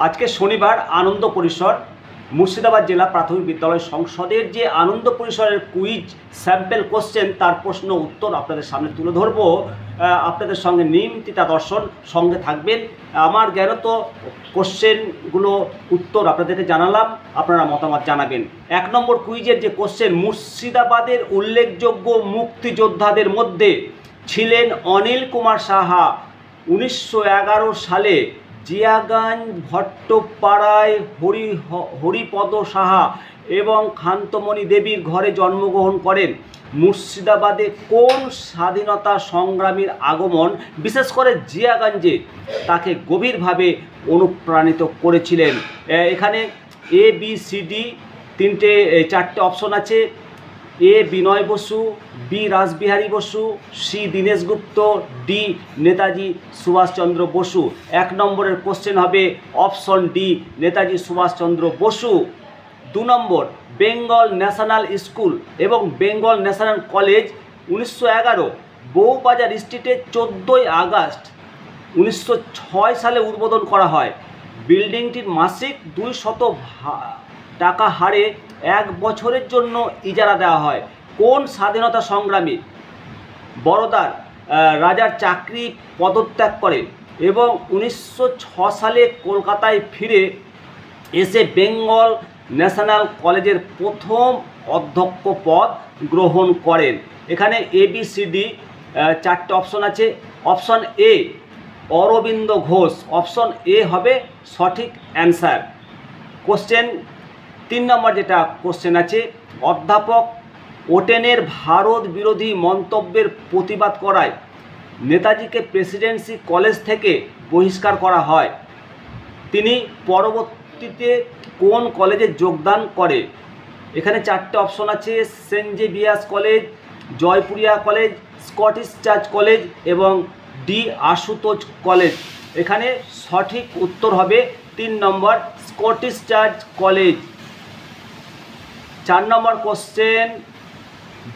আজকে শনিবার আনন্দ পরিসর মুর্শিদাবাদ জেলা প্রাথমিক বিদ্যালয় সংসদের যে আনন্দ পরিসরের কুইজ স্যাম্পল কোশ্চেন তার প্রশ্ন উত্তর আপনাদের সামনে তুলে ধরব। আপনাদের সঙ্গে নিমতিতা দর্শন সঙ্গে থাকবেন। আমার জ্ঞানত কোশ্চেনগুলো উত্তর আপনাদেরকে জানালাম, আপনারা মতামত জানাবেন। 1 নম্বর কুইজের যে কোশ্চেন, মুর্শিদাবাদের উল্লেখযোগ্য মুক্তিযোদ্ধাদের মধ্যে ছিলেন অনিল কুমার সাহা। 1911 সালে জিয়াগঞ্জ ভট্টপাড়ায় হরিপদ সাহা এবং কান্তমণি দেবীর ঘরে জন্মগ্রহণ করেন। মুর্শিদাবাদে কোন স্বাধীনতা সংগ্রামীর আগমন বিশেষ করে জিয়াগঞ্জে তাকে গভীরভাবে অনুপ্রাণিত করেছিলেন? এখানে ABCD 4টে অপশন আছে। A Binoy Basu, B Rashbehari Basu, C Dinesh Gupta, D Netaji Subhashchandra Basu. 1 নম্বরের কোশ্চেন হবে অপশন D নেতাজি সুভাষচন্দ্র বসু। 2 নম্বর, বেঙ্গল ন্যাশনাল স্কুল এবং বেঙ্গল ন্যাশনাল কলেজ 1911 বউবাজার স্ট্রিটে 14ই আগস্ট 1906 সালে উদ্বোধন করা হয়। বিল্ডিংটির মাসিক 200 টাকা হারে 1 বছরের জন্য ইজারা দেওয়া হয়। কোন স্বাধীনতা সংগ্রামী বরোদার রাজার চাকরি পদত্যাগ করে এবং 1906 সালে কলকাতায় ফিরে এসে বেঙ্গল ন্যাশনাল কলেজের প্রথম অধ্যক্ষ পদ গ্রহণ করেন? এখানে ABCD 4টে অপশন আছে। Option A Aurobindo Ghosh, option A হবে সঠিক অ্যান্সার। কোশ্চেন 3 নম্বর যেটা কোশ্চেন আছে, অধ্যাপক ওটেনের ভারত বিরোধী মন্তব্যের প্রতিবাদ করায় নেতাজিকে প্রেসিডেন্সি কলেজ থেকে বহিষ্কার করা হয়। তিনি পরবর্তীতে কোন কলেজে যোগদান করে? এখানে 4টে অপশন আছে। Saint Xavier's college, Jaipuria college, Scottish Church College এবং D আশুতোষ কলেজ। এখানে সঠিক উত্তর হবে 3 নম্বর স্কটিশ চার্চ কলেজ। 4 নম্বর কোশ্চেন,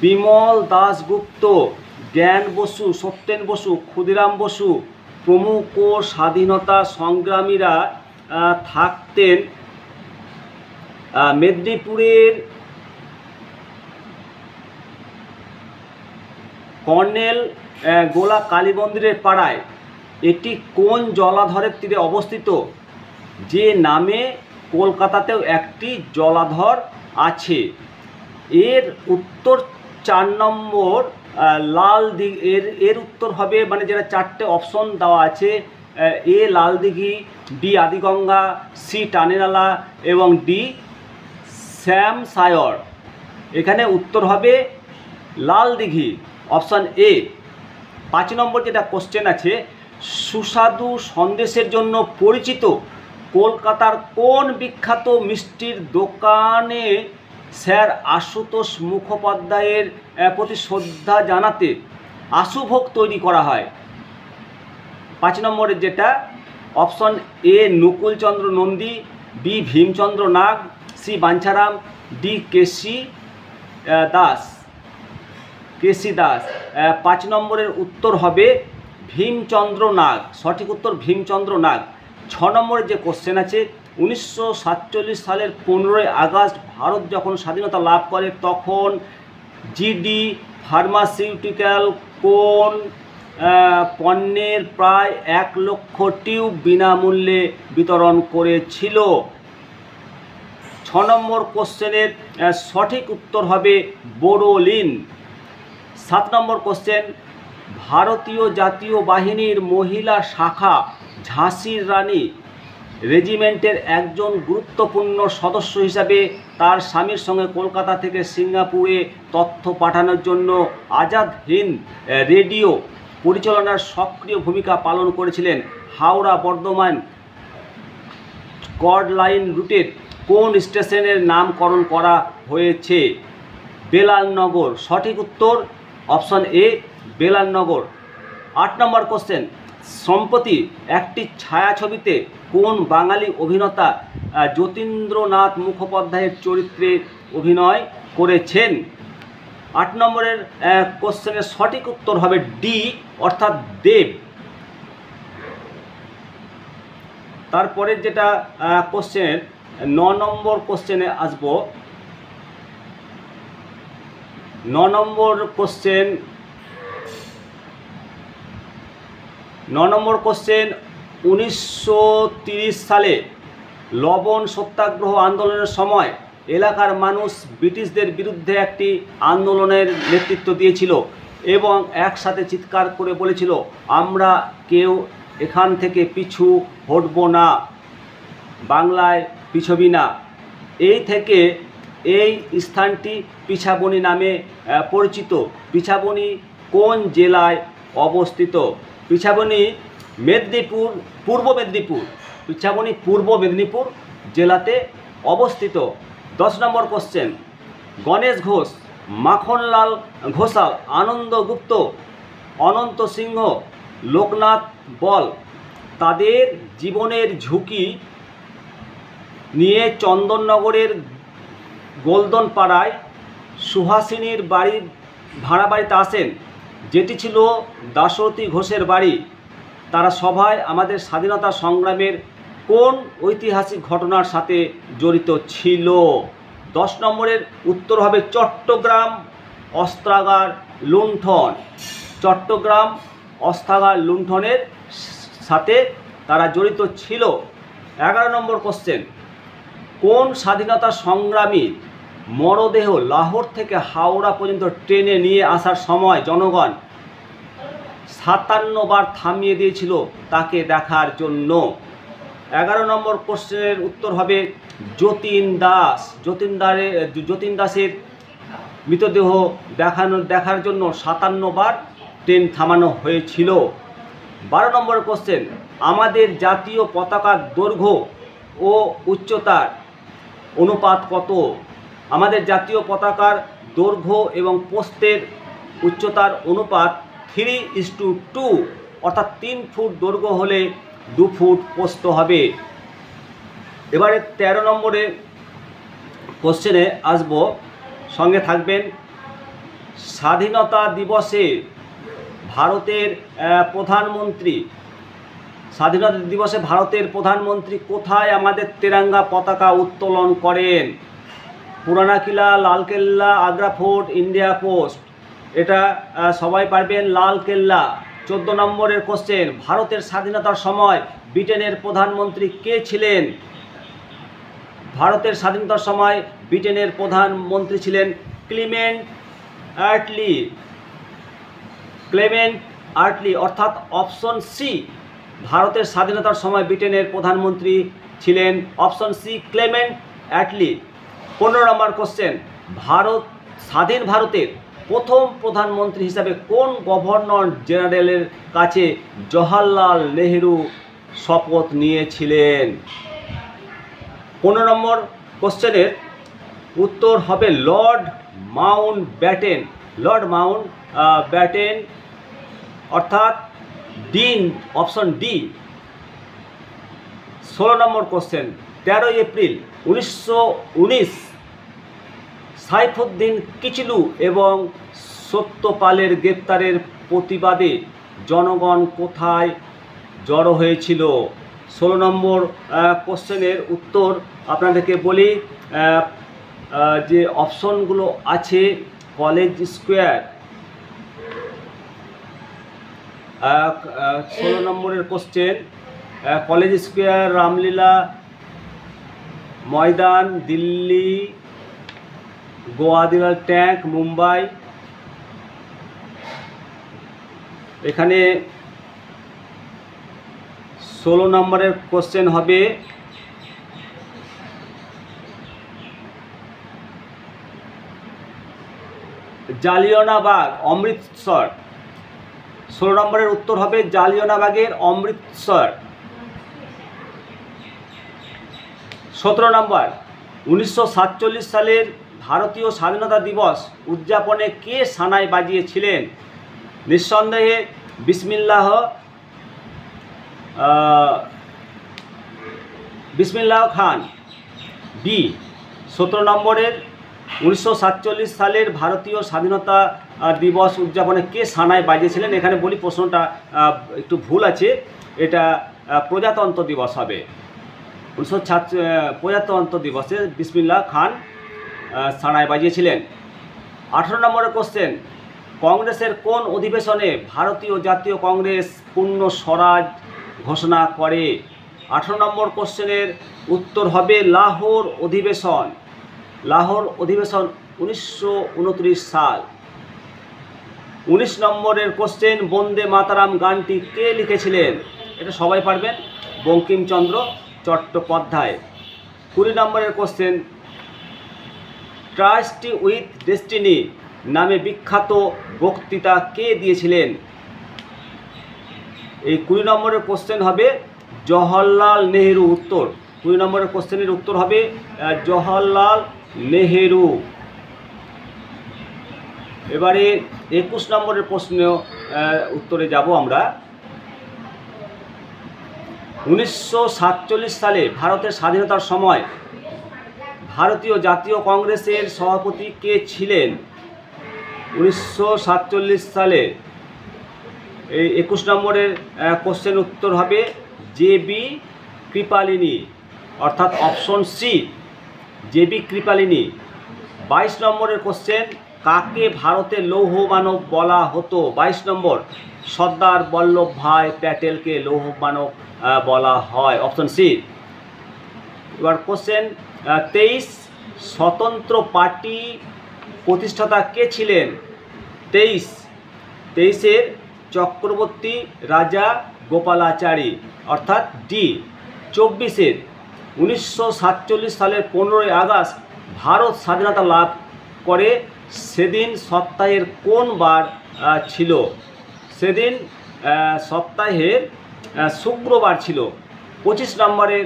বিমল দাশগুপ্ত, জ্ঞান বসু, সত্যেন বসু, ক্ষুদিরাম বসু প্রমুখ স্বাধীনতা সংগ্রামীরা থাকতেন মেদিনীপুরের কর্নেল গোলা কালী মন্দিরের পাড়ায়। এটি কোন জলাধরের তীরে অবস্থিত, যে নামে কলকাতাতেও একটি জলাধর আছে? এর উত্তর 4 নম্বর লাল দিঘি। এর উত্তর হবে, মানে যেটা 4টে অপশন দেওয়া আছে, A Lal Dighi, B Adi Ganga, C টানেনালা এবং D শ্যামসায়র। এখানে উত্তর হবে লাল দিঘি, অপশন A। 5 নম্বর যেটা কোশ্চেন আছে, সুস্বাদু সন্দেশের জন্য পরিচিত কলকাতার কোন বিখ্যাত মিষ্টির দোকানে স্যার আশুতোষ মুখোপাধ্যায়ের প্রতি শ্রদ্ধা জানাতে আশুভোগ তৈরি করা হয়? 5 নম্বরের যেটা option A Nakulchandra Nandi, B Bhimchandra Nag, C Bancharam, D KC Das. 5 নম্বরের উত্তর হবে ভীমচন্দ্র নাগ, সঠিক উত্তর ভীমচন্দ্র নাগ। 6 নম্বরের যে কোশ্চেন আছে, 1947 সালের 15ই আগস্ট ভারত যখন স্বাধীনতা লাভ করে তখন GD ফার্মাসিউটিক্যাল কোন পণ্যের প্রায় 1 লক্ষ টিউব বিনামূল্যে বিতরণ করেছিল? 6 নম্বর কোশ্চেনের সঠিক উত্তর হবে বোরোলিন। 7 নম্বর কোশ্চেন, ভারতীয় জাতীয় বাহিনীর মহিলা শাখা ঝাঁসির রানী রেজিমেন্টের একজন গুরুত্বপূর্ণ সদস্য হিসাবে তার স্বামীর সঙ্গে কলকাতা থেকে সিঙ্গাপুরে তথ্য পাঠানোর জন্য আজাদ হিন্দ রেডিও পরিচালনার সক্রিয় ভূমিকা পালন করেছিলেন। হাওড়া বর্ধমান কর্ড লাইন রুটের কোন স্টেশনের নামকরণ করা হয়েছে? বেলালনগর। সঠিক উত্তর অপশন A বেলালনগর। 8 নম্বর কোশ্চেন, সম্প্রতি একটি ছায়াছবিতে কোন বাঙালি অভিনেতা যতীন্দ্রনাথ মুখোপাধ্যায়ের চরিত্রে অভিনয় করেছেন? 8 নম্বরের কোশ্চেনের সঠিক উত্তর হবে D অর্থাৎ দেব। তারপরে যেটা কোশ্চেন 9 নম্বর কোশ্চেনে আসব। 9 নম্বর কোশ্চেন 1930 সালে লবণ সত্যাগ্রহ আন্দোলনের সময় এলাকার মানুষ ব্রিটিশদের বিরুদ্ধে একটি আন্দোলনের নেতৃত্ব দিয়েছিল এবং একসাথে চিৎকার করে বলেছিল, আমরা কেউ এখান থেকে পিছু হটব না, বাংলায় পিছবি না। এই থেকে এই স্থানটি পিছাবনি নামে পরিচিত। পিছাবনি কোন জেলায় অবস্থিত? পিছাবনি মেদিনীপুর, পূর্ব মেদিনীপুর। পিছাবনি পূর্ব মেদিনীপুর জেলাতে অবস্থিত। 10 নম্বর কোশ্চেন, গণেশ ঘোষ, মাখনলাল ঘোষাল, আনন্দ গুপ্ত, অনন্ত সিংহ, লোকনাথ বল তাদের জীবনের ঝুঁকি নিয়ে চন্দননগরের গোলদন পাড়ায় সুহাসিনীর ভাড়া বাড়িতে আসেন, যেটি ছিল দাশরথী ঘোষের বাড়ি। তারা সভায় আমাদের স্বাধীনতা সংগ্রামের কোন ঐতিহাসিক ঘটনার সাথে জড়িত ছিল? 10 নম্বরের উত্তর হবে চট্টগ্রাম অস্ত্রাগার লুণ্ঠন। চট্টগ্রাম অস্ত্রাগার লুণ্ঠনের সাথে তারা জড়িত ছিল। 11 নম্বর কোশ্চেন, কোন স্বাধীনতা সংগ্রামীর মরদেহ লাহোর থেকে হাওড়া পর্যন্ত ট্রেনে নিয়ে আসার সময় জনগণ 57 বার থামিয়ে দিয়েছিল তাকে দেখার জন্য? 11 নম্বর কোশ্চেনের উত্তর হবে যতীন দাস। যতীন দাসের মৃতদেহ দেখার জন্য 57 বার ট্রেন থামানো হয়েছিল। 12 নম্বর কোশ্চেন, আমাদের জাতীয় পতাকার দৈর্ঘ্য ও উচ্চতার অনুপাত কত? আমাদের জাতীয় পতাকার দৈর্ঘ্য এবং প্রস্থের উচ্চতার অনুপাত 3:2, অর্থাৎ 3 ফুট দৈর্ঘ্য হলে 2 ফুট প্রস্থ হবে। এবারে 13 নম্বরে কোশ্চেনে আসব, সঙ্গে থাকবেন। স্বাধীনতা দিবসে ভারতের প্রধানমন্ত্রী কোথায় আমাদের তেরঙ্গা পতাকা উত্তোলন করেন? Purana Qila, Lal Qila, Agra fort, India post. এটা সবাই পারবেন, লালকেল্লা। 14 নম্বরের কোশ্চেন, ভারতের স্বাধীনতার সময় ব্রিটেনের প্রধানমন্ত্রী কে ছিলেন? ভারতের স্বাধীনতার সময় ব্রিটেনের প্রধানমন্ত্রী ছিলেন ক্লেমেন্ট অ্যাটলি, অর্থাৎ অপশন সি। ভারতের স্বাধীনতার সময় ব্রিটেনের প্রধানমন্ত্রী ছিলেন অপশন সি, ক্লেমেন্ট অ্যাটলি। 15 নম্বর কোশ্চেন, স্বাধীন ভারতের প্রথম প্রধানমন্ত্রী হিসাবে কোন গভর্নর জেনারেলের কাছে জওহরলাল নেহেরু শপথ নিয়েছিলেন? 15 নম্বর কোশ্চেনের উত্তর হবে লর্ড মাউন্টব্যাটেন। লর্ড মাউন্টব্যাটেন, অর্থাৎ ডিন, অপশন ডি। 16 নম্বর কোশ্চেন, 13 এপ্রিল 1919 সাইফুদ্দিন কিচলু এবং সত্যপালের গ্রেপ্তারের প্রতিবাদে জনগণ কোথায় জড়ো হয়েছিল? 16 নম্বর কোশ্চেনের উত্তর আপনাদেরকে বলি, যে অপশনগুলো আছে, কলেজ স্কোয়ার। 16 নম্বরের কোশ্চেন, কলেজ স্কোয়ার, রামলীলা ময়দান, দিল্লি, গোয়াদিয়াল ট্যাঙ্ক, মুম্বাই। এখানে 16 নম্বরের কোশ্চেন হবে জালিয়ানওয়ালাবাগ, অমৃতসর। 16 নম্বরের উত্তর হবে জালিয়ানওয়ালাবাগের অমৃতসর। 17 নম্বর, 1947 সালের ভারতীয় স্বাধীনতা দিবস উদযাপনে কে সানাই বাজিয়েছিলেন? নিঃসন্দেহে বিসমিল্লাহ খান, বি। 17 নম্বরের 1947 সালের ভারতীয় স্বাধীনতা দিবস উদযাপনে কে সানাই বাজিয়েছিলেন? এখানে বলি প্রশ্নটা একটু ভুল আছে, এটা প্রজাতন্ত্র দিবস হবে। প্রজাতন্ত্র দিবসে বিসমিল্লাহ খান সানায় বাজিয়েছিলেন। 18 নম্বরের কোশ্চেন, কংগ্রেসের কোন অধিবেশনে ভারতীয় জাতীয় কংগ্রেস পূর্ণ স্বরাজ ঘোষণা করে? 18 নম্বর কোশ্চেনের উত্তর হবে লাহোর অধিবেশন। লাহোর অধিবেশন 1929 সাল। 19 নম্বরের কোশ্চেন, বন্দে মাতারাম গানটি কে লিখেছিলেন? এটা সবাই পারবেন, বঙ্কিমচন্দ্র চট্টোপাধ্যায়। 20 নম্বরের কোশ্চেন, ট্রাস্ট উইথ ডেস্টিনি নামে বিখ্যাত বক্তৃতা কে দিয়েছিলেন? এই 20 নম্বরের কোশ্চেন হবে জওহরলাল নেহেরু। উত্তর 20 নম্বরের কোশ্চেনের উত্তর হবে জওহরলাল নেহেরু। এবারে 21 নম্বরের প্রশ্ন উত্তরে যাব আমরা। 1947 সালে ভারতের স্বাধীনতার সময় ভারতীয় জাতীয় কংগ্রেসের সভাপতি কে ছিলেন? 1947 সালে এই 21 নম্বরের কোশ্চেন উত্তর হবে জে.বি. কৃপালিনী, অর্থাৎ অপশন সি, জে.বি. কৃপালিনী। 22 নম্বরের কোশ্চেন, কাকে ভারতের লৌহ মানব বলা হতো? 22 নম্বর, সর্দার বল্লভভাই প্যাটেলকে লৌহ মানব বলা হয়, অপশন সি। এবার কোশ্চেন 23, স্বতন্ত্র পার্টি প্রতিষ্ঠাতা কে ছিলেন? 23-এর চক্রবর্তী রাজা গোপালাচারী, অর্থাৎ ডি। 24-এর 1947 সালের 15ই আগস্ট ভারত স্বাধীনতা লাভ করে, সেদিন সপ্তাহের কোন বার ছিল? সেদিন সপ্তাহের শুক্রবার ছিল। 25 নম্বরের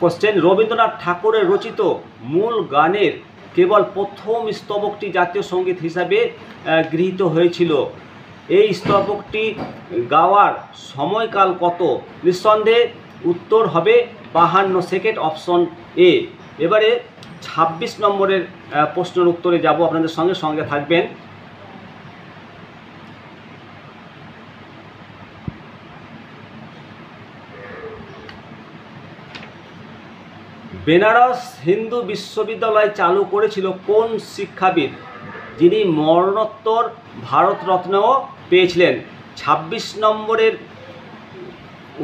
কোশ্চেন, রবীন্দ্রনাথ ঠাকুরের রচিত মূল গানের কেবল প্রথম স্তবকটি জাতীয় সঙ্গীত হিসাবে গৃহীত হয়েছিল। এই স্তবকটি গাওয়ার সময়কাল কত? নিঃসন্দেহে উত্তর হবে 52 সেকেন্ড, অপশন এ। এবারে 26 নম্বরের প্রশ্নের উত্তরে যাব, আপনাদের সঙ্গে সঙ্গে থাকবেন। বেনারস হিন্দু বিশ্ববিদ্যালয় চালু করেছিল কোন শিক্ষাবিদ, যিনি মরণোত্তর ভারতরত্নও পেয়েছিলেন? 26 নম্বরের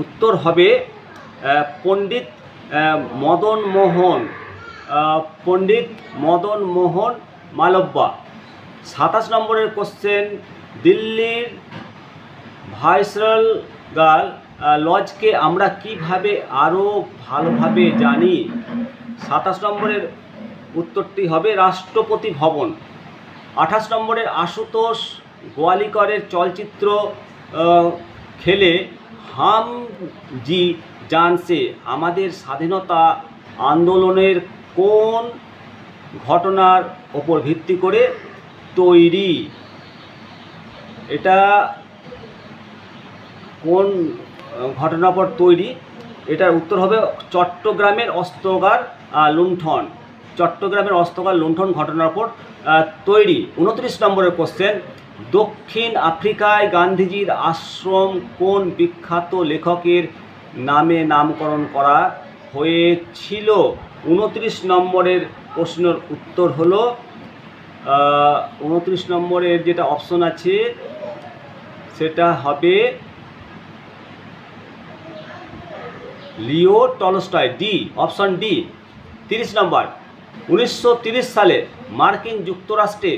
উত্তর হবে পণ্ডিত মদন মোহন মালব্য। 27 নম্বরের কোশ্চেন, দিল্লির ভাইসরয়গাল লজকে আমরা কিভাবে আরও ভালোভাবে জানি? 27 নম্বরের উত্তরটি হবে রাষ্ট্রপতি ভবন। 28 নম্বরের, আশুতোষ গোয়ালিকরের চলচ্চিত্র খেলে হাম জি জানসে আমাদের স্বাধীনতা আন্দোলনের কোন ঘটনার ওপর ভিত্তি করে তৈরি? এটা কোন ঘটনার পর তৈরি? এটার উত্তর হবে চট্টগ্রামের অস্ত্রাগার লুণ্ঠন। চট্টগ্রামের অস্ত্রাগার লুণ্ঠন ঘটনার পর তৈরি। 29 নম্বরের কোশ্চেন, দক্ষিণ আফ্রিকায় গান্ধীজির আশ্রম কোন বিখ্যাত লেখকের নামে নামকরণ করা হয়েছিল? 29 নম্বরের প্রশ্নের উত্তর হলো 29 নম্বরের যেটা অপশন আছে সেটা হবে Leo Tolstoy, D, option D. 30 নম্বর, 1930 সালে মার্কিন যুক্তরাষ্ট্রে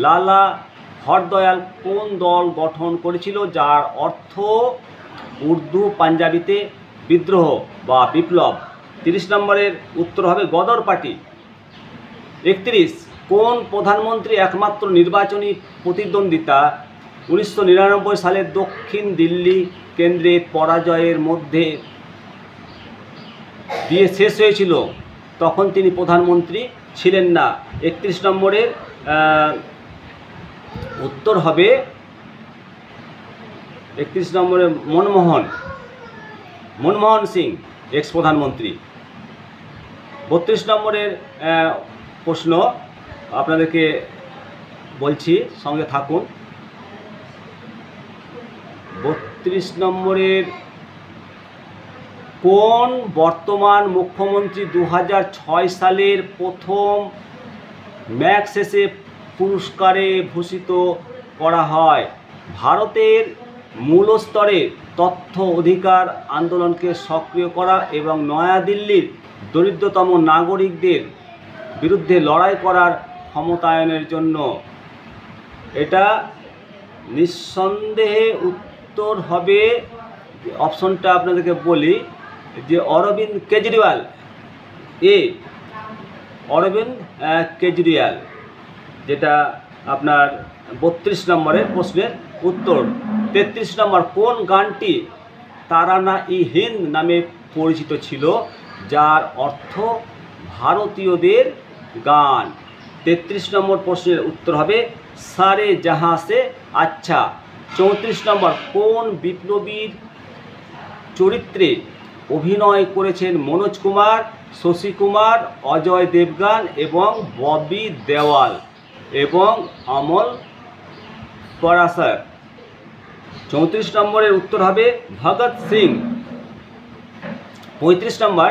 লালা হরদয়াল কোন দল গঠন করেছিল, যার অর্থ উর্দু পাঞ্জাবিতে বিদ্রোহ বা বিপ্লব? 30 নম্বরের উত্তর হবে গদর পার্টি। 31, কোন প্রধানমন্ত্রী একমাত্র নির্বাচনী প্রতিদ্বন্দ্বিতা 1999 সালে দক্ষিণ দিল্লি কেন্দ্রের পরাজয়ের মধ্যে দিয়ে শেষ হয়েছিল, তখন তিনি প্রধানমন্ত্রী ছিলেন না? 31 নম্বরের উত্তর হবে 31 নম্বরে মনমোহন সিং, এক্স প্রধানমন্ত্রী। 32 নম্বরের প্রশ্ন আপনাদেরকে বলছি, সঙ্গে থাকুন। 32 নম্বরের কোন বর্তমান মুখ্যমন্ত্রী 2006 সালের প্রথম ম্যাগসেসে পুরস্কারে ভূষিত করা হয়? ভারতের মূলস্তরে তথ্য অধিকার আন্দোলনকে সক্রিয় করা এবং নয়াদিল্লির দরিদ্রতম নাগরিকদের বিরুদ্ধে লড়াই করার ক্ষমতায়নের জন্য। এটা নিঃসন্দেহে উত্তর হবে, অপশনটা আপনাদেরকে বলি, যে অরবিন্দ কেজরিওয়াল। এ অরবিন্দ কেজরিওয়াল, যেটা আপনার 32 নম্বরের প্রশ্নের উত্তর। 33 নম্বর, কোন গানটি তারানা ই হিন্দ নামে পরিচিত ছিল, যার অর্থ ভারতীয়দের গান? 33 নম্বর প্রশ্নের উত্তর হবে সারে জাহাঁ সে আচ্ছা। 34 নম্বর, কোন বিপ্লবীর চরিত্রে অভিনয় করেছেন মনোজ কুমার, শশী কুমার, অজয় দেবগান এবং ববি দেওয়াল এবং অমল পরাশর? 34 নম্বরের উত্তর হবে ভগৎ সিং। 35 নম্বর,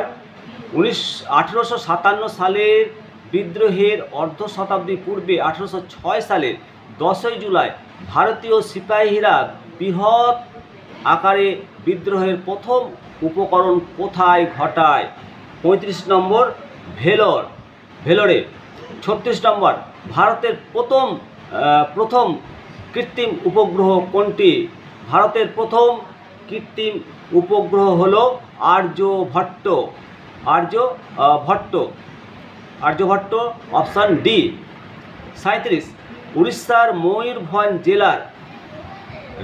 1857 সালের বিদ্রোহের অর্ধ শতাব্দী পূর্বে 1806 সালের 10ই জুলাই ভারতীয় সিপাহীরা বৃহৎ আকারে বিদ্রোহের প্রথম উপকরণ কোথায় ঘটায়? 35 নম্বর, ভেলোরে। 36 নম্বর, ভারতের প্রথম কৃত্রিম উপগ্রহ কোনটি? ভারতের প্রথম কৃত্রিম উপগ্রহ হলো আর্যভট্ট, অপশান ডি। 37, উড়িষ্যার ময়ূরভঞ্জ জেলার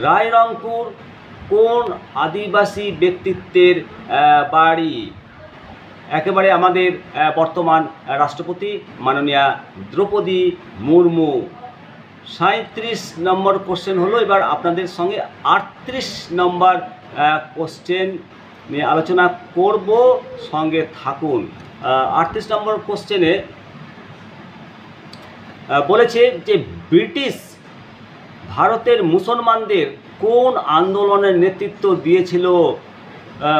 রায়রংপুর কোন আদিবাসী ব্যক্তিত্বের বাড়ি? একেবারে আমাদের বর্তমান রাষ্ট্রপতি মাননীয়া দ্রৌপদী মুর্মু। 37 নম্বর কোশ্চেন হলো, এবার আপনাদের সঙ্গে 38 নম্বর কোশ্চেন নিয়ে আলোচনা করব, সঙ্গে থাকুন। 38 নম্বর কোশ্চেনে বলেছে যে ব্রিটিশ ভারতের মুসলমানদের কোন আন্দোলনের নেতৃত্ব দিয়েছিল?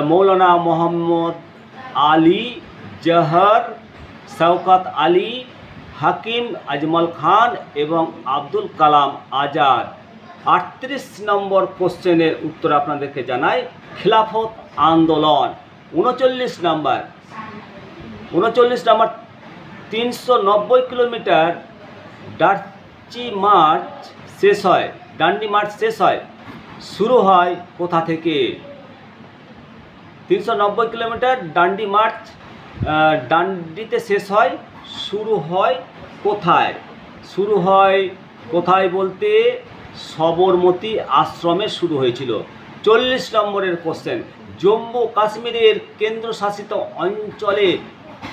মৌলানা মোহাম্মদ আলী জহর, শওকত আলী, হাকিম আজমল খান এবং আব্দুল কালাম আজাদ। 38 নম্বর কোশ্চেনের উত্তর আপনাদেরকে জানাই, খিলাফত আন্দোলন। 39 নম্বর, 390 কিলোমিটার ডান্ডি মার্চ শেষ হয়, শুরু হয় কোথা থেকে? 390 কিলোমিটার ডান্ডি মার্চ ডান্ডিতে শেষ হয়, শুরু হয় কোথায়? শুরু হয় কোথায় বলতে সবরমতী আশ্রমে শুরু হয়েছিল। 40 নম্বরের কোশ্চেন, জম্মু কাশ্মীরের কেন্দ্রশাসিত অঞ্চলে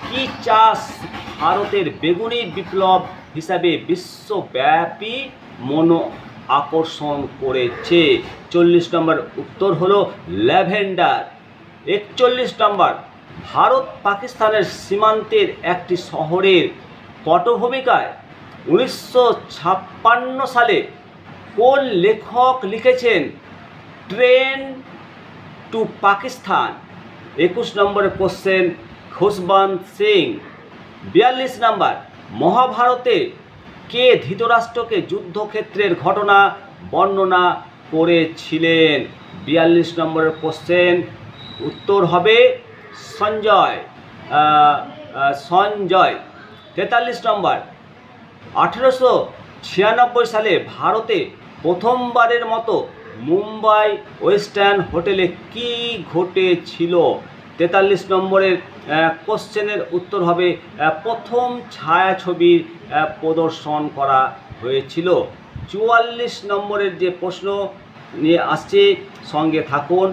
কি চাষ ভারতের বেগুনি বিপ্লব হিসাবে বিশ্বব্যাপী আকর্ষণ করেছে? 40 নম্বর উত্তর হলো ল্যাভেন্ডার। 41 নম্বর, ভারত পাকিস্তানের সীমান্তের একটি শহরের পটভূমিকায় 1956 সালে কোন লেখক লিখেছেন ট্রেন টু পাকিস্তান? 21 নম্বরের কোশ্চেন, খুশবন্ত সিং। 42 নম্বর, মহাভারতে কে ধৃতরাষ্ট্রকে যুদ্ধক্ষেত্রের ঘটনা বর্ণনা করেছিলেন? 42 নম্বরের কোশ্চেন উত্তর হবে সঞ্জয়। 43 নম্বর, 1896 সালে ভারতে প্রথমবারের মতো মুম্বাই ওয়েস্টার্ন হোটেলে কি ঘটেছিল? 43 নম্বরের কোশ্চেনের উত্তর হবে প্রথম ছায়াছবির প্রদর্শন করা হয়েছিল। 44 নম্বরের যে প্রশ্ন নিয়ে আসছে, সঙ্গে থাকুন।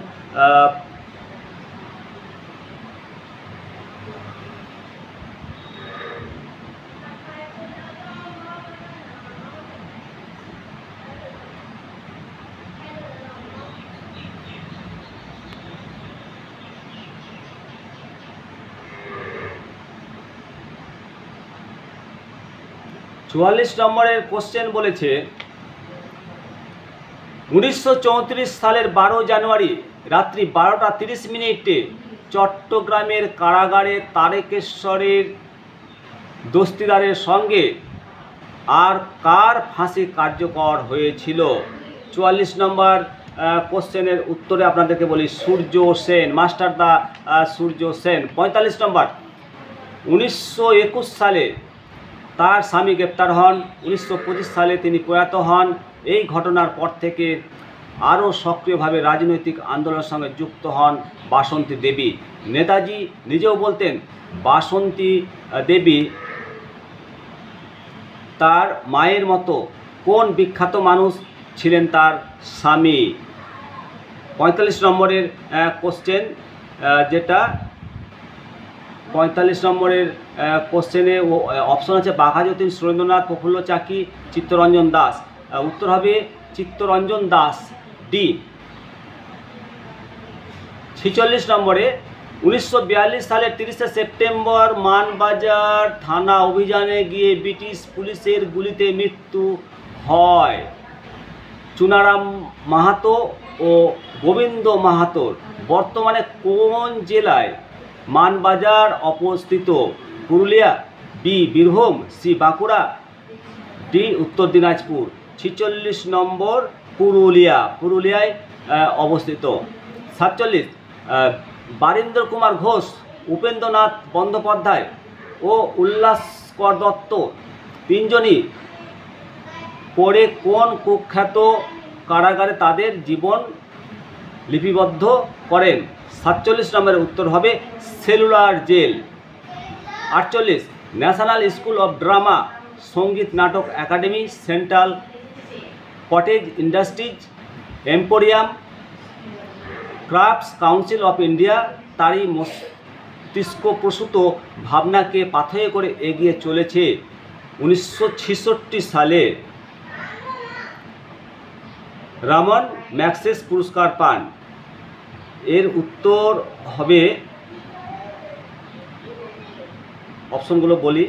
44 নম্বরের কোশ্চেন বলেছে 1934 সালের 12 জানুয়ারি রাত্রি 12টা 30 মিনিটে চট্টগ্রামের কারাগারে তারকেশ্বরের দস্তিদারের সঙ্গে আর কার ফাঁসি কার্যকর হয়েছিল? 44 নম্বর কোশ্চেনের উত্তরে আপনাদেরকে বলি সূর্য সেন, মাস্টার দা সূর্য সেন। 45 নম্বর, 1921 সালে তার স্বামী গ্রেপ্তার হন, 1925 সালে তিনি প্রয়াত হন। এই ঘটনার পর থেকে আরও সক্রিয়ভাবে রাজনৈতিক আন্দোলনের সঙ্গে যুক্ত হন বাসন্তী দেবী। নেতাজি নিজেও বলতেন বাসন্তী দেবী তার মায়ের মতো। কোন বিখ্যাত মানুষ ছিলেন তার স্বামী? 45 নম্বরের কোশ্চেন, যেটা 45 নম্বরের কোশ্চেনে অপশন আছে বাঘাযতীন, সুরেন্দ্রনাথ, প্রফুল্ল চাকি, চিত্তরঞ্জন দাস। উত্তর হবে চিত্তরঞ্জন দাস, ডি। 46 নম্বরে 1942 সালের 30 সেপ্টেম্বর মানবাজার থানা অভিযানে গিয়ে ব্রিটিশ পুলিশের গুলিতে মৃত্যু হয় চুনারাম মাহাতো ও গোবিন্দ মাহাতোর। বর্তমানে কোন জেলায় মানবাজার অবস্থিত? Purulia, B Birbhum, C Bankura, D Uttar Dinajpur. 46 নম্বর পুরুলিয়ায় অবস্থিত। 47, বারীন্দ্র কুমার ঘোষ, উপেন্দ্রনাথ বন্দ্যোপাধ্যায় ও উল্লাসকর দত্ত তিনজনই পরে কোন কুখ্যাত কারাগারে তাদের জীবন লিপিবদ্ধ করেন? 47 নম্বরের উত্তর হবে cellular jail. 48, National School of Drama, Sangeet Natak academy, central cottage industries, emporium, crafts council of India তারই মস্তিষ্কপ্রসূত ভাবনাকে পাথেয় করে এগিয়ে চলেছে 1966 সালে রামন ম্যাগসেস পুরস্কার পান। এর উত্তর হবে, অপশনগুলো বলি,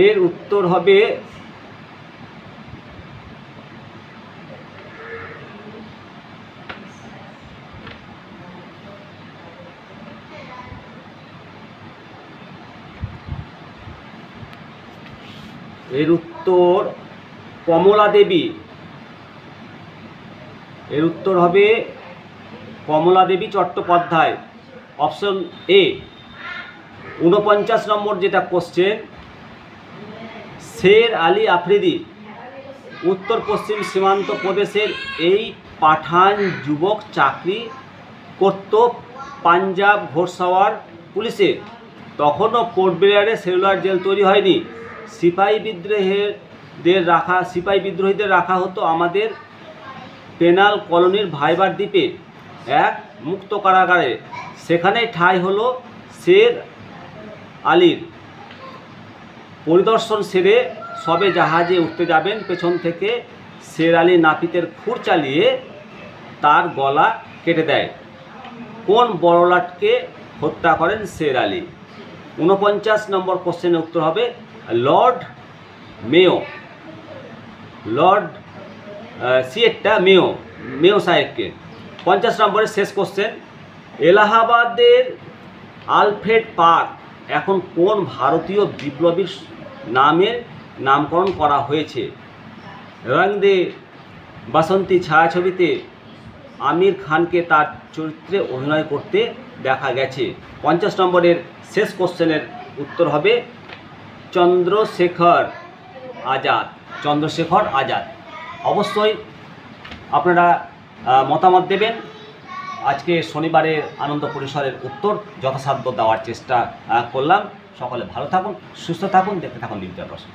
এর উত্তর হবে কমলা দেবী। এর উত্তর হবে কমলা দেবী চট্টোপাধ্যায়, অপশন এ। 49 নম্বর যেটা কোশ্চেন, শের আলী আফ্রিদি উত্তর পশ্চিম সীমান্ত প্রদেশের এই পাঠান যুবক চাকরি করত পাঞ্জাব ঘোড়সাওয়ার পুলিশে। তখনও পোর্ট ব্লেয়ারে সেলুলার জেল তৈরি হয়নি। সিপাহী বিদ্রোহীদের রাখা হতো আমাদের পেনাল কলোনির ভাইবার দ্বীপে এক মুক্ত কারাগারে। সেখানেই ঠাঁই হলো শের আলীর। পরিদর্শন সেরে সবে জাহাজে উঠতে যাবেন, পেছন থেকে শের আলী নাপিতের খুর চালিয়ে তার গলা কেটে দেয়। কোন বড়লাটকে হত্যা করেন শের আলী? 49 নম্বর কোশ্চেনের উত্তর হবে লর্ড মেয়ো। মেয়ো সাহেবকে। 50 নম্বরের শেষ কোশ্চেন, এলাহাবাদের আলফ্রেড পার্ক এখন কোন ভারতীয় বিপ্লবীর নামের নামকরণ করা হয়েছে? রং দে বাসন্তী ছায়াছবিতে আমির খানকে তার চরিত্রে অভিনয় করতে দেখা গেছে। 50 নম্বরের শেষ কোশ্চেনের উত্তর হবে চন্দ্রশেখর আজাদ। অবশ্যই আপনারা মতামত দেবেন। আজকে শনিবারের আনন্দ পরিসরের উত্তর যথাসাধ্য দেওয়ার চেষ্টা করলাম। সকলে ভালো থাকুন, সুস্থ থাকুন, দেখতে থাকুন ডিজিটাল প্রশ্ন।